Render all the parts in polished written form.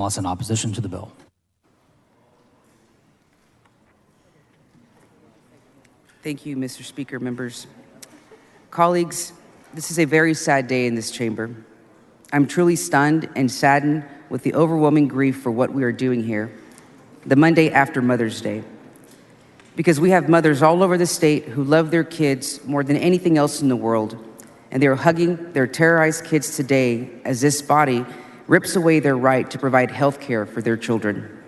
Gonzalez in opposition to the bill. Thank you, Mr. Speaker, members. Colleagues, this is a very sad day in this chamber. I'm truly stunned and saddened with the overwhelming grief for what we are doing here, the Monday after Mother's Day. Because we have mothers all over the state who love their kids more than anything else in the world, and they are hugging their terrorized kids today as this body rips away their right to provide health care for their children.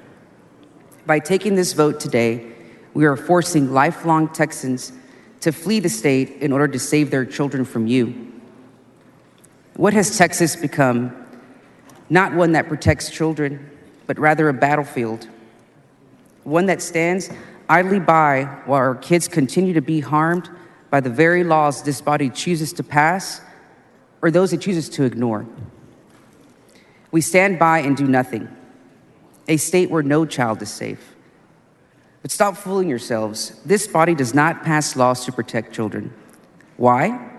By taking this vote today, we are forcing lifelong Texans to flee the state in order to save their children from you. What has Texas become? Not one that protects children, but rather a battlefield. One that stands idly by while our kids continue to be harmed by the very laws this body chooses to pass or those it chooses to ignore. We stand by and do nothing. A state where no child is safe. But stop fooling yourselves. This body does not pass laws to protect children. Why?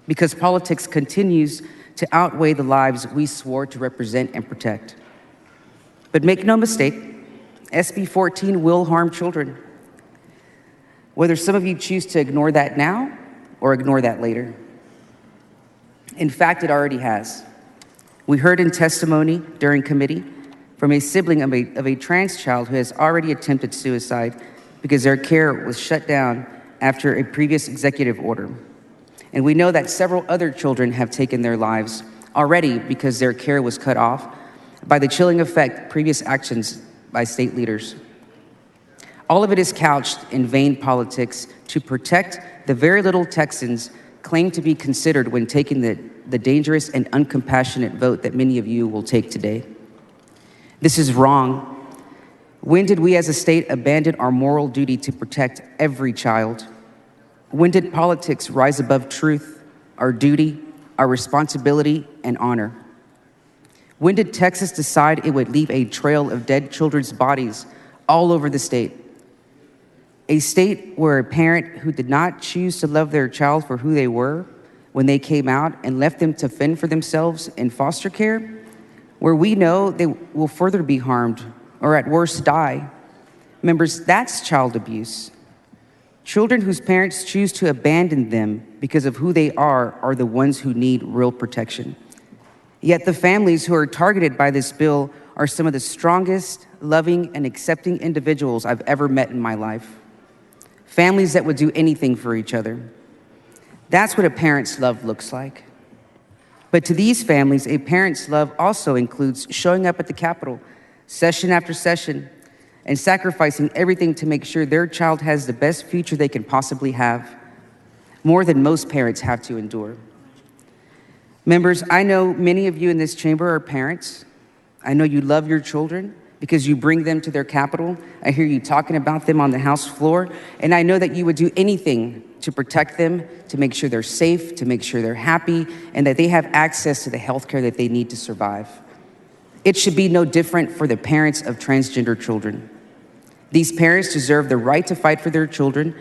Because politics continues to outweigh the lives we swore to represent and protect. But make no mistake, SB 14 will harm children. Whether some of you choose to ignore that now or ignore that later. In fact, it already has. We heard in testimony during committee from a sibling of a trans child who has already attempted suicide because their care was shut down after a previous executive order. And we know that several other children have taken their lives already because their care was cut off by the chilling effect previous actions by state leaders. All of it is couched in vain politics to protect the very little Texans claim to be considered when taking the dangerous and uncompassionate vote that many of you will take today. This is wrong. When did we as a state abandon our moral duty to protect every child? When did politics rise above truth, our duty, our responsibility, and honor? When did Texas decide it would leave a trail of dead children's bodies all over the state? A state where a parent who did not choose to love their child for who they were when they came out and left them to fend for themselves in foster care, where we know they will further be harmed or at worst die. Members, that's child abuse. Children whose parents choose to abandon them because of who they are the ones who need real protection. Yet the families who are targeted by this bill are some of the strongest, loving, and accepting individuals I've ever met in my life. Families that would do anything for each other. That's what a parent's love looks like. But to these families, a parent's love also includes showing up at the Capitol, session after session, and sacrificing everything to make sure their child has the best future they can possibly have, more than most parents have to endure. Members, I know many of you in this chamber are parents. I know you love your children because you bring them to their Capitol. I hear you talking about them on the House floor, and I know that you would do anything to protect them, to make sure they're safe, to make sure they're happy, and that they have access to the health care that they need to survive. It should be no different for the parents of transgender children. These parents deserve the right to fight for their children,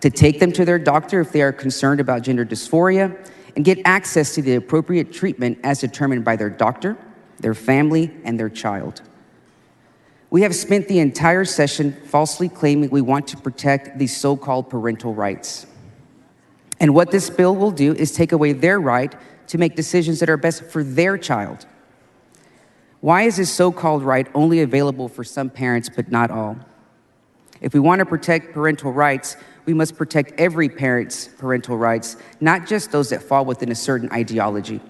to take them to their doctor if they are concerned about gender dysphoria, and get access to the appropriate treatment as determined by their doctor, their family, and their child. We have spent the entire session falsely claiming we want to protect these so-called parental rights. And what this bill will do is take away their right to make decisions that are best for their child. Why is this so-called right only available for some parents but not all? If we want to protect parental rights, we must protect every parent's parental rights, not just those that fall within a certain ideology.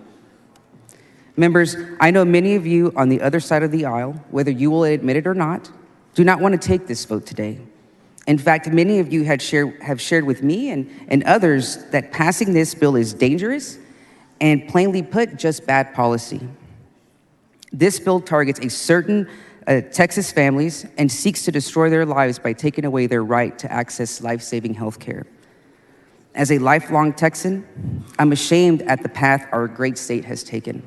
Members, I know many of you on the other side of the aisle, whether you will admit it or not, do not want to take this vote today. In fact, many of you have shared with me and others that passing this bill is dangerous and, plainly put, just bad policy. This bill targets a certain Texas families and seeks to destroy their lives by taking away their right to access life-saving health care. As a lifelong Texan, I'm ashamed at the path our great state has taken.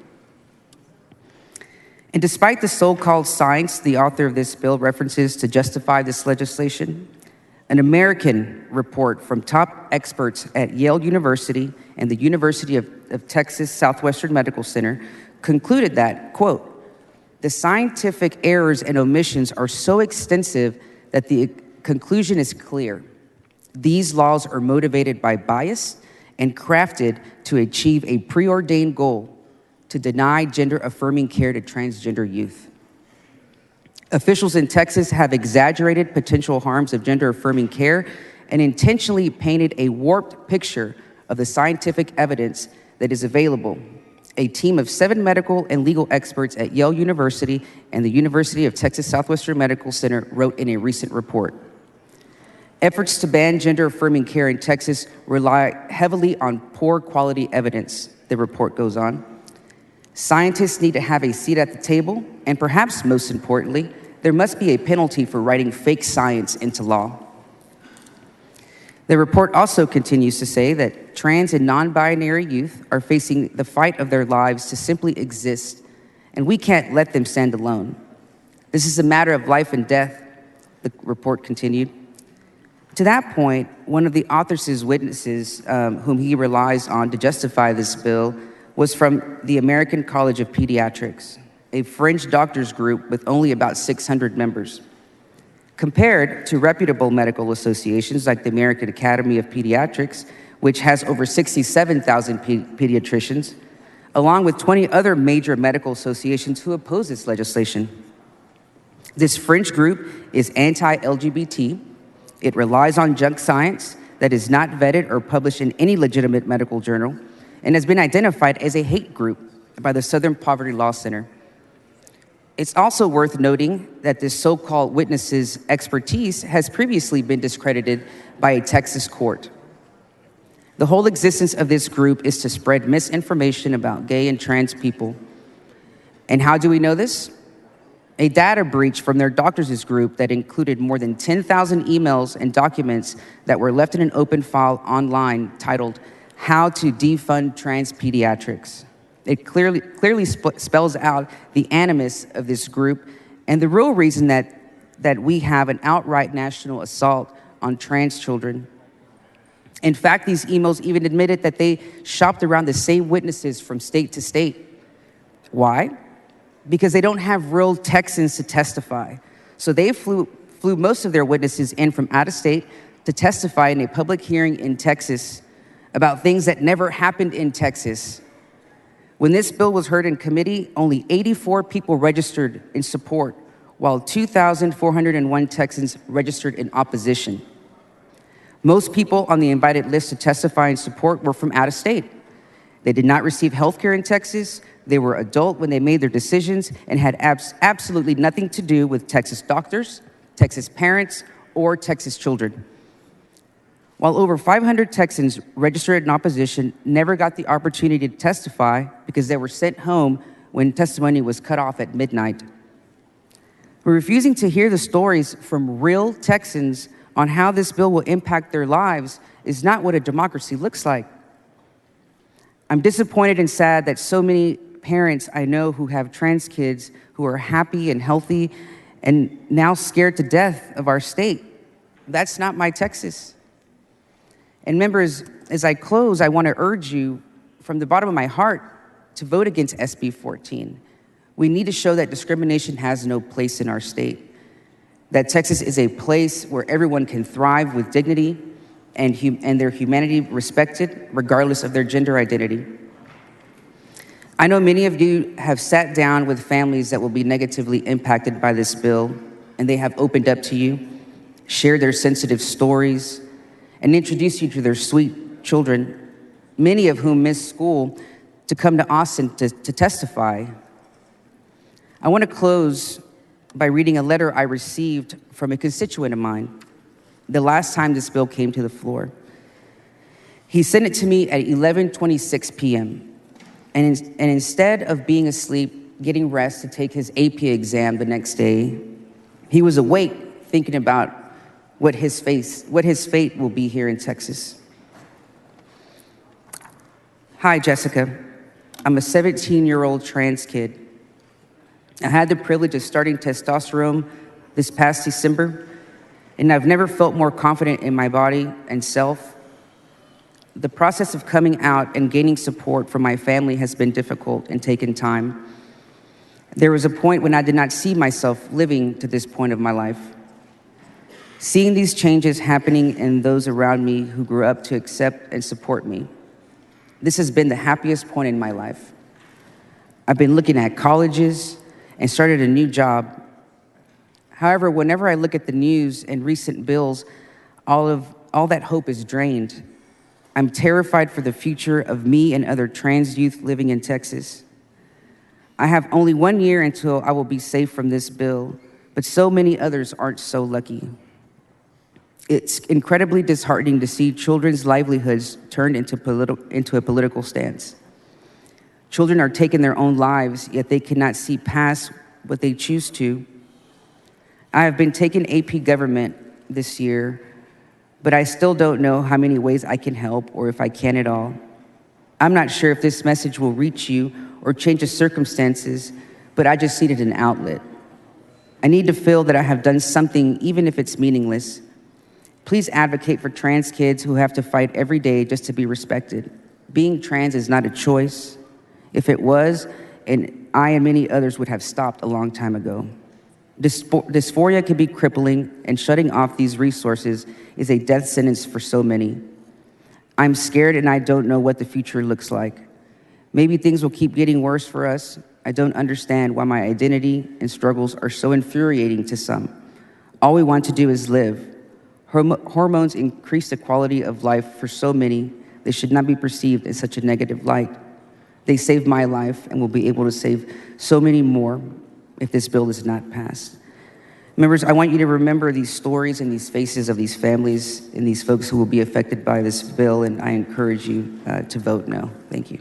And despite the so-called science the author of this bill references to justify this legislation, an American report from top experts at Yale University and the University of Texas Southwestern Medical Center concluded that, quote, The scientific errors and omissions are so extensive that the conclusion is clear. These laws are motivated by bias and crafted to achieve a preordained goal to deny gender-affirming care to transgender youth. Officials in Texas have exaggerated potential harms of gender-affirming care and intentionally painted a warped picture of the scientific evidence that is available. A team of 7 medical and legal experts at Yale University and the University of Texas Southwestern Medical Center wrote in a recent report. Efforts to ban gender-affirming care in Texas rely heavily on poor quality evidence, the report goes on. Scientists need to have a seat at the table, and perhaps most importantly, there must be a penalty for writing fake science into law. The report also continues to say that trans and non-binary youth are facing the fight of their lives to simply exist, and we can't let them stand alone. This is a matter of life and death, the report continued. To that point, one of the author's witnesses, whom he relies on to justify this bill, was from the American College of Pediatrics, a fringe doctors group with only about 600 members. Compared to reputable medical associations like the American Academy of Pediatrics, which has over 67,000 pediatricians, along with 20 other major medical associations who oppose this legislation. This fringe group is anti-LGBT. It relies on junk science that is not vetted or published in any legitimate medical journal and has been identified as a hate group by the Southern Poverty Law Center. It's also worth noting that this so-called witness's expertise has previously been discredited by a Texas court. The whole existence of this group is to spread misinformation about gay and trans people. And how do we know this? A data breach from their doctors' group that included more than 10,000 emails and documents that were left in an open file online titled, "How to Defund Trans Pediatrics." It clearly spells out the animus of this group and the real reason that we have an outright national assault on trans children. In fact, these emails even admitted that they shopped around the same witnesses from state to state. Why? Because they don't have real Texans to testify. So they flew most of their witnesses in from out of state to testify in a public hearing in Texas about things that never happened in Texas. When this bill was heard in committee, only 84 people registered in support, while 2,401 Texans registered in opposition. Most people on the invited list to testify in support were from out of state. They did not receive health care in Texas. They were adult when they made their decisions and had absolutely nothing to do with Texas doctors, Texas parents, or Texas children. While over 500 Texans registered in opposition never got the opportunity to testify because they were sent home when testimony was cut off at midnight. We're refusing to hear the stories from real Texans on how this bill will impact their lives is not what a democracy looks like. I'm disappointed and sad that so many parents I know who have trans kids who are happy and healthy and now scared to death of our state. That's not my Texas. And members, as I close, I want to urge you from the bottom of my heart to vote against SB 14. We need to show that discrimination has no place in our state, that Texas is a place where everyone can thrive with dignity and their humanity respected, regardless of their gender identity. I know many of you have sat down with families that will be negatively impacted by this bill, and they have opened up to you, shared their sensitive stories, and introduced you to their sweet children, many of whom missed school to come to Austin to testify. I want to close by reading a letter I received from a constituent of mine the last time this bill came to the floor. He sent it to me at 11:26 p.m. And instead of being asleep, getting rest to take his AP exam the next day, he was awake thinking about what his fate will be here in Texas. Hi, Jessica. I'm a 17-year-old trans kid. I had the privilege of starting testosterone this past December, and I've never felt more confident in my body and self. The process of coming out and gaining support from my family has been difficult and taken time. There was a point when I did not see myself living to this point of my life. Seeing these changes happening in those around me who grew up to accept and support me, this has been the happiest point in my life. I've been looking at colleges and started a new job. However, whenever I look at the news and recent bills, all that hope is drained. I'm terrified for the future of me and other trans youth living in Texas. I have only 1 year until I will be safe from this bill, but so many others aren't so lucky. It's incredibly disheartening to see children's livelihoods turned into a political stance. Children are taking their own lives, yet they cannot see past what they choose to. I have been taking AP Government this year, but I still don't know how many ways I can help or if I can at all. I'm not sure if this message will reach you or change the circumstances, but I just needed an outlet. I need to feel that I have done something, even if it's meaningless. Please advocate for trans kids who have to fight every day just to be respected. Being trans is not a choice. If it was, and I and many others would have stopped a long time ago. Dysphoria can be crippling, and shutting off these resources is a death sentence for so many. I'm scared and I don't know what the future looks like. Maybe things will keep getting worse for us. I don't understand why my identity and struggles are so infuriating to some. All we want to do is live. Hormones increase the quality of life for so many. They should not be perceived in such a negative light. They saved my life and will be able to save so many more if this bill is not passed. Members, I want you to remember these stories and these faces of these families and these folks who will be affected by this bill, and I encourage you to vote no. Thank you.